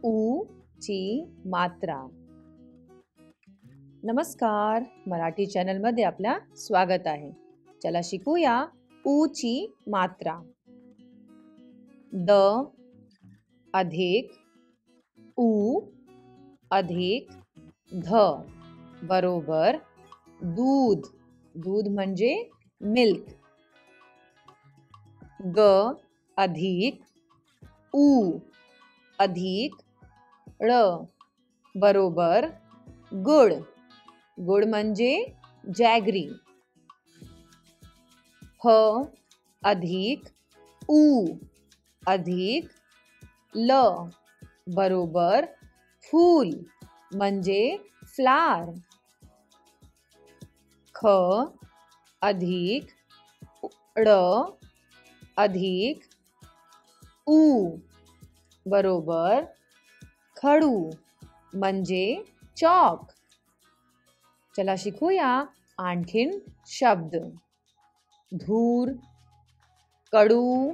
ऊ ची मात्रा. नमस्कार, मराठी चॅनल मध्ये आपल्या स्वागत आहे. चला शिकूया ऊ ची मात्रा. द अधिक ऊ अधिक ध बरोबर दूध. दूध म्हणजे मिल्क. ग अधिक ऊ अधिक ळ बरोबर गुळ. गुळ म्हणजे जॅगरी. ह अधिक ऊ अधिक ल बरोबर फूल म्हणजे फ्लावर. ख अधिक ळ अधिक ऊ बरोबर खडू म्हणजे चॉक. चला शिकूया आणखीन शब्द. धूर, कडू,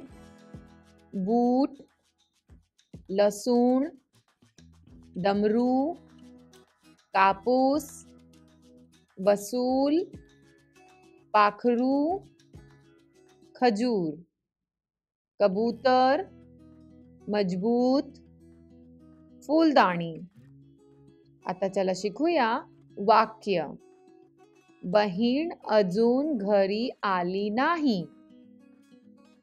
बूट, लसूण, डमरू, कापूस, बसूल, पाखरू, खजूर, कबूतर, मजबूत, फूलदाणी. आता चला शिकूया वाक्य. बहीण अजून घरी आली नाही.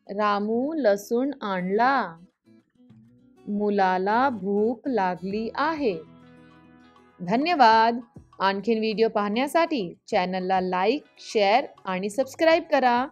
रामू लसूण आणला. मुलाला भूक लागली आहे. धन्यवाद. आणखीन व्हिडिओ पाहण्यासाठी चॅनलला लाईक, शेअर आणि सबस्क्राईब करा.